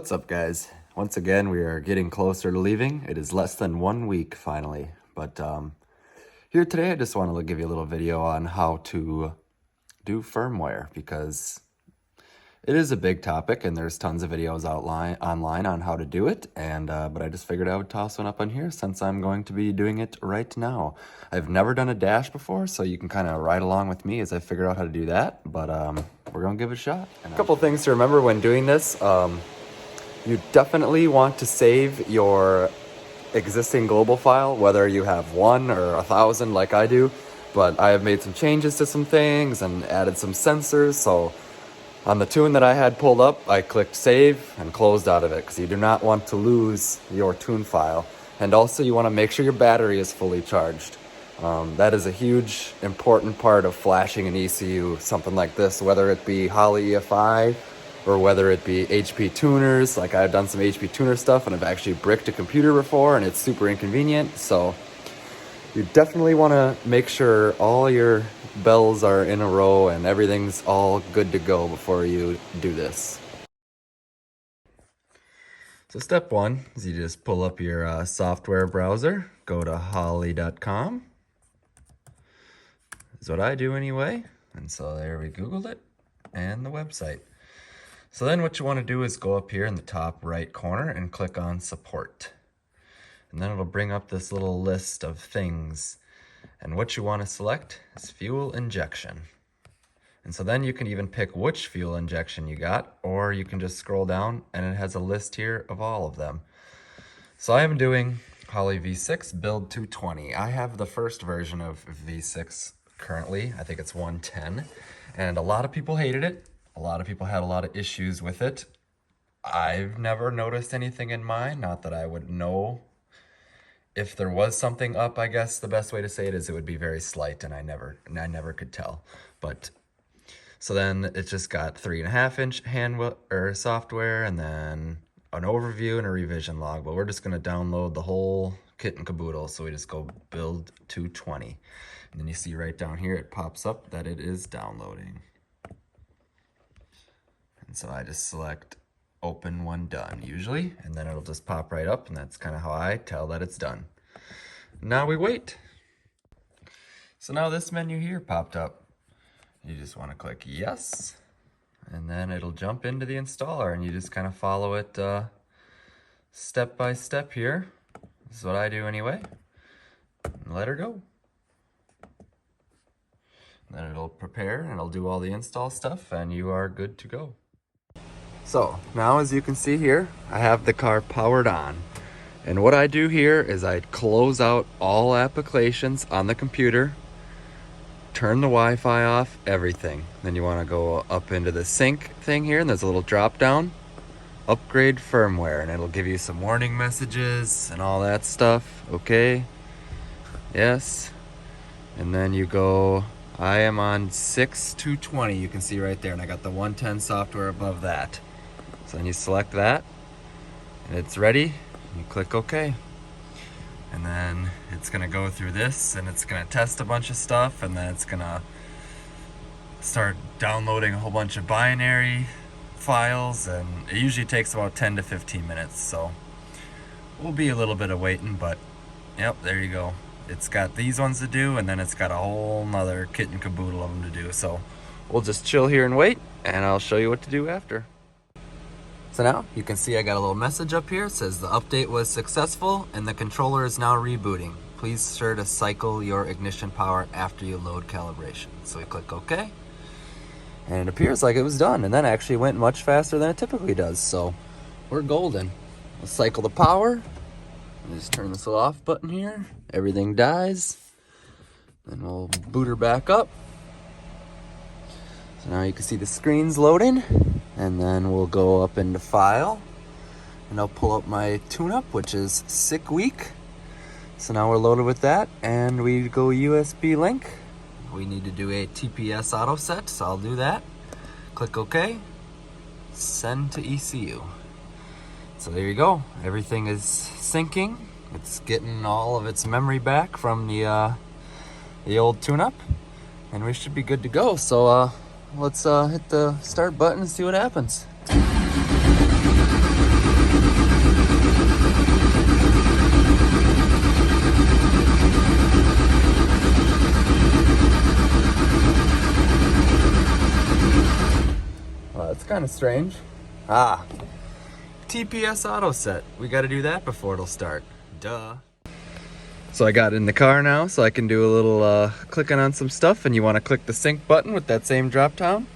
What's up, guys? Once again, we are getting closer to leaving. It is less than 1 week finally, but here today I just want to give you a little video on how to do firmware, because it is a big topic and there's tons of videos online on how to do it, and but I just figured I would toss one up on here since I'm going to be doing it right now. I've never done a dash before, so you can kind of ride along with me as I figure out how to do that, but we're gonna give it a shot. A couple things to remember when doing this. You definitely want to save your existing global file, whether you have 1 or 1,000 like I do, but I have made some changes to some things and added some sensors. So on the tune that I had pulled up, I clicked save and closed out of it because you do not want to lose your tune file. And also you want to make sure your battery is fully charged. That is a huge important part of flashing an ECU, something like this, whether it be Holley EFI or whether it be HP tuners. Like, I've done some HP tuner stuff and I've actually bricked a computer before and it's super inconvenient. So you definitely want to make sure all your bells are in a row and everything's all good to go before you do this. So step 1 is you just pull up your software browser, go to holley.com. Is what I do anyway. And so there we Googled it and the website. So then what you want to do is go up here in the top right corner and click on support. And then it'll bring up this little list of things. And what you want to select is fuel injection. And so then you can even pick which fuel injection you got, or you can just scroll down and it has a list here of all of them. So I am doing Holley V6 build 220. I have the first version of V6 currently. I think it's 110. And a lot of people hated it. A lot of people had a lot of issues with it. I've never noticed anything in mine, not that I would know. If there was something up, I guess the best way to say it is it would be very slight, and I never could tell. But so then it just got 3.5-inch software, and then an overview and a revision log. But we're just going to download the whole kit and caboodle. So we just go build 220, and then you see right down here it pops up that it is downloading. And so I just select open when done usually, and then it'll just pop right up, and that's kind of how I tell that it's done. Now we wait. So now this menu here popped up. You just want to click yes, and then it'll jump into the installer, and you just kind of follow it step by step here. This is what I do anyway. And let her go. And then it'll prepare and it'll do all the install stuff, and you are good to go. So now, as you can see here, I have the car powered on. And what I do here is I close out all applications on the computer, turn the Wi-Fi off, everything. Then you want to go up into the sync thing here, and there's a little drop down, upgrade firmware, and it'll give you some warning messages and all that stuff. Okay, yes. And then you go, I am on 6.220, you can see right there, and I got the 110 software above that. So then you select that, and it's ready. You click OK. And then it's going to go through this, and it's going to test a bunch of stuff, and then it's going to start downloading a whole bunch of binary files, and it usually takes about 10 to 15 minutes. So we'll be a little bit of waiting, but yep, there you go. It's got these ones to do, and then it's got a whole nother kit and caboodle of them to do. So we'll just chill here and wait, and I'll show you what to do after. So now you can see I got a little message up here. It says the update was successful and the controller is now rebooting. Please sure to cycle your ignition power after you load calibration. So we click OK, and it appears like it was done, and that actually went much faster than it typically does. So we're golden. We'll cycle the power. Just turn this little off button here. Everything dies. Then we'll boot her back up. So now you can see the screen's loading. And then we'll go up into File. And I'll pull up my tune-up, which is Sick Week. So now we're loaded with that. And we go USB link. We need to do a TPS auto set, so I'll do that. Click OK. Send to ECU. So there you go. Everything is syncing. It's getting all of its memory back from the old tune-up, and we should be good to go. So let's hit the start button and see what happens. kind of strange. Ah, TPS auto set. We got to do that before it'll start. Duh. So I got in the car now, so I can do a little clicking on some stuff, and you want to click the sync button with that same drop down.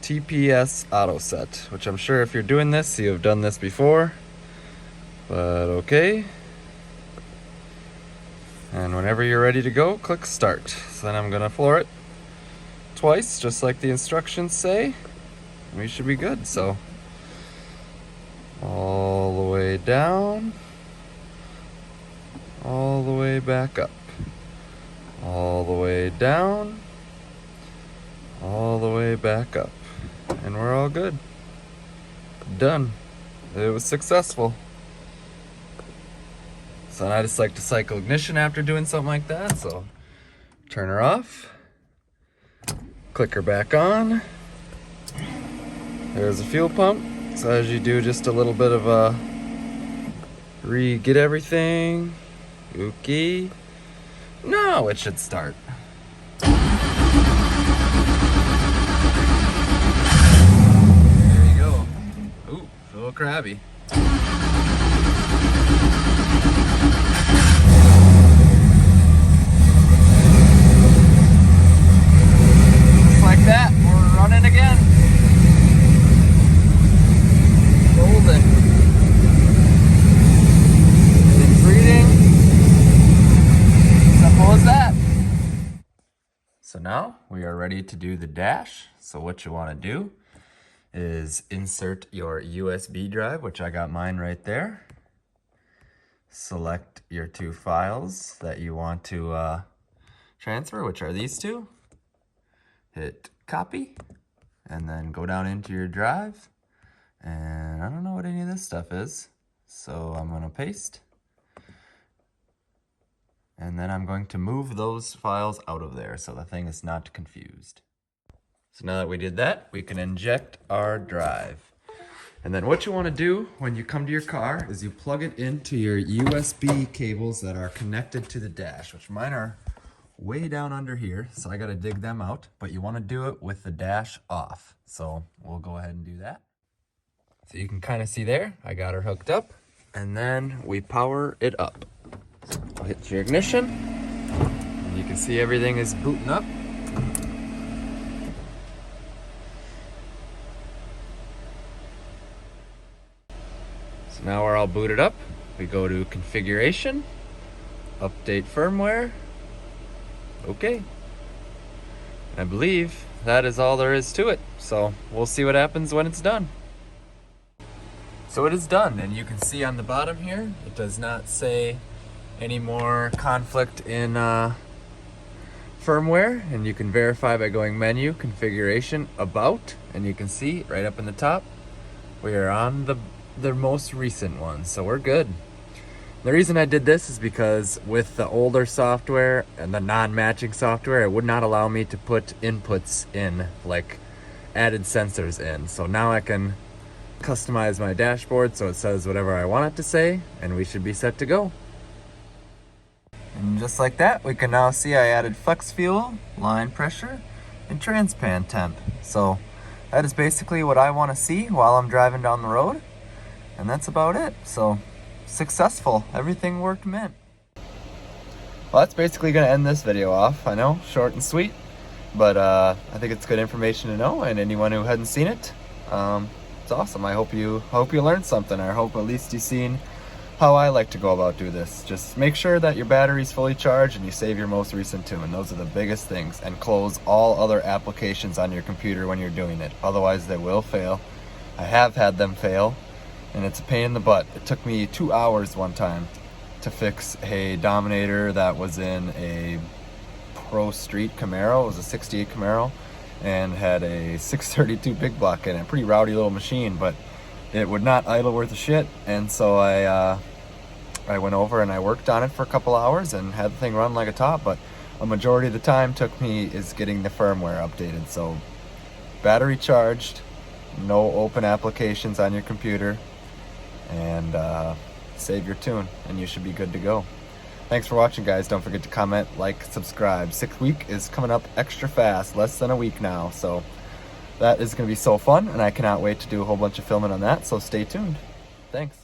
TPS auto set, which I'm sure if you're doing this, you have done this before. But okay. And whenever you're ready to go, click start. So then I'm gonna floor it twice, just like the instructions say. We should be good, so. All the way down. All the way back up. All the way down. All the way back up. And we're all good. Done. It was successful. So I just like to cycle ignition after doing something like that. So turn her off, click her back on. There's a fuel pump. So as you do just a little bit of a get everything. Okay. Now it should start. There you go. Ooh, a little crabby. That we're running again. Golden. It's reading. Simple as that. So now we are ready to do the dash. So what you want to do is insert your USB drive, which I got mine right there. Select your two files that you want to transfer, which are these two. Hit copy, and then go down into your drive. And I don't know what any of this stuff is, so I'm gonna paste. And then I'm going to move those files out of there so the thing is not confused. So now that we did that, we can inject our drive. And then what you want to do when you come to your car is you plug it into your USB cables that are connected to the dash, which mine are way down under here, so I gotta dig them out, but you want to do it with the dash off. So we'll go ahead and do that. So you can kind of see there, I got her hooked up, and then we power it up. So I'll hit your ignition, and you can see everything is booting up. So now we're all booted up. We go to configuration, update firmware. Okay, I believe that is all there is to it. So we'll see what happens when it's done. So it is done, and you can see on the bottom here, it does not say any more conflict in firmware, and you can verify by going menu, configuration, about, and you can see right up in the top, we are on the most recent one, so we're good. The reason I did this is because with the older software and the non-matching software, it would not allow me to put inputs in, like added sensors in. So now I can customize my dashboard so it says whatever I want it to say, and we should be set to go. And just like that, we can now see I added flex fuel, line pressure, and transpan temp. So that is basically what I want to see while I'm driving down the road, and that's about it. So successful. Everything worked mint. Well, that's basically going to end this video off. I know, short and sweet, but I think it's good information to know, and anyone who hadn't seen it, it's awesome. I hope you learned something. I hope at least you've seen how I like to go about do this. Just make sure that your battery's fully charged and you save your most recent tune. Those are the biggest things, and close all other applications on your computer when you're doing it. Otherwise they will fail. I have had them fail, and it's a pain in the butt. It took me 2 hours one time to fix a Dominator that was in a Pro Street Camaro. It was a 68 Camaro and had a 632 big block in it. Pretty rowdy little machine, but it would not idle worth a shit. And so I went over and I worked on it for a couple hours and had the thing run like a top, but a majority of the time took me is getting the firmware updated. So battery charged, no open applications on your computer, and save your tune, and you should be good to go. Thanks for watching, guys. Don't forget to comment, like, subscribe. 6th week is coming up extra fast, less than a week now, so That is going to be so fun, and I cannot wait to do a whole bunch of filming on that, so stay tuned. Thanks.